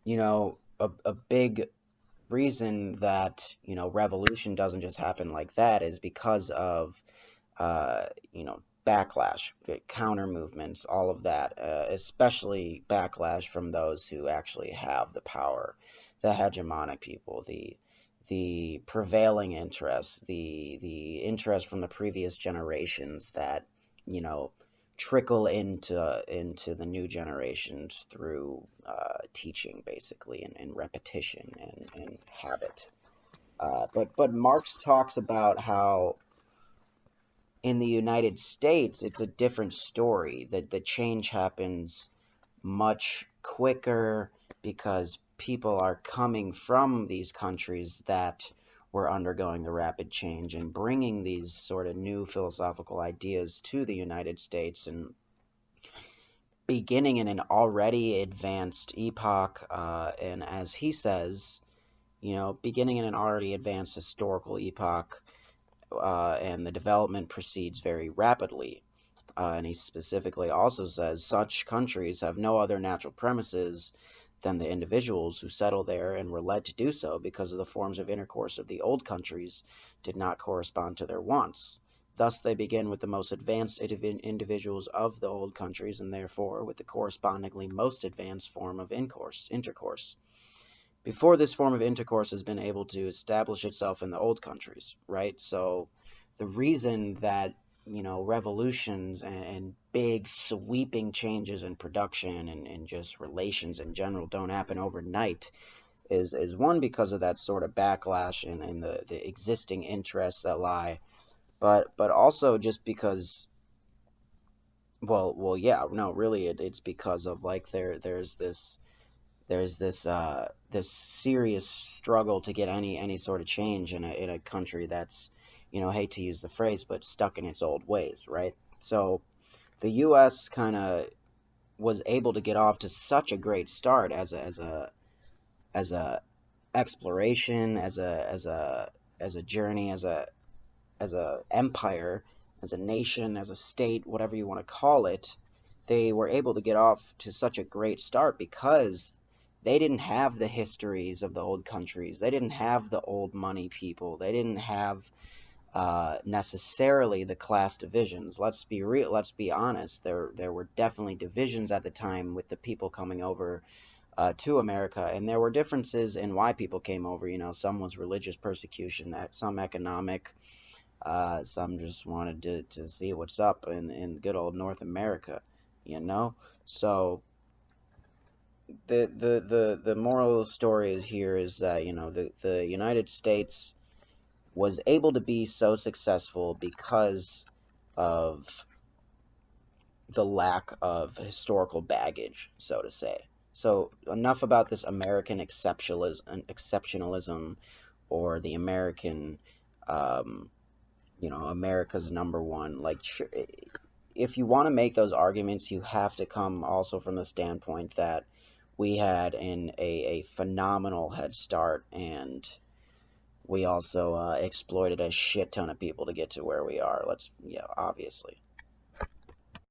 a big reason that, revolution doesn't just happen like that is because of, backlash, counter movements, all of that, especially backlash from those who actually have the power, the hegemonic people, the prevailing interests, the interest from the previous generations that, you know, trickle into the new generations through teaching, basically, and repetition and habit. But Marx talks about how in the United States it's a different story. That the change happens much quicker because people are coming from these countries that were undergoing the rapid change and bringing these sort of new philosophical ideas to the United States and beginning in an already advanced epoch, and as he says, beginning in an already advanced historical epoch, and the development proceeds very rapidly. And he specifically also says such countries have no other natural premises than the individuals who settle there and were led to do so because of the forms of intercourse of the old countries did not correspond to their wants. Thus they begin with the most advanced individuals of the old countries, and therefore with the correspondingly most advanced form of intercourse. Before this form of intercourse has been able to establish itself in the old countries, right? So the reason that, revolutions and big sweeping changes in production and just relations in general don't happen overnight is one, because of that sort of backlash and the existing interests that lie, but also just because, yeah, no, really, it's because of, like, there's this serious struggle to get any sort of change in a country that's, hate to use the phrase, but stuck in its old ways, right? So the U.S. kind of was able to get off to such a great start as a exploration, as a journey, as a empire, as a nation, as a state, whatever you want to call it. They were able to get off to such a great start because they didn't have the histories of the old countries. They didn't have the old money people. They didn't have necessarily the class divisions. Let's be real. Let's be honest. There were definitely divisions at the time with the people coming over to America, and there were differences in why people came over. Some was religious persecution, some economic, some just wanted to see what's up in good old North America, you know? So the moral of the story is here is that, the United States was able to be so successful because of the lack of historical baggage, so to say. So enough about this American exceptionalism, or the American, um, America's number one. Like, if you want to make those arguments, you have to come also from the standpoint that we had a phenomenal head start, and we also exploited a shit ton of people to get to where we are. Yeah, obviously.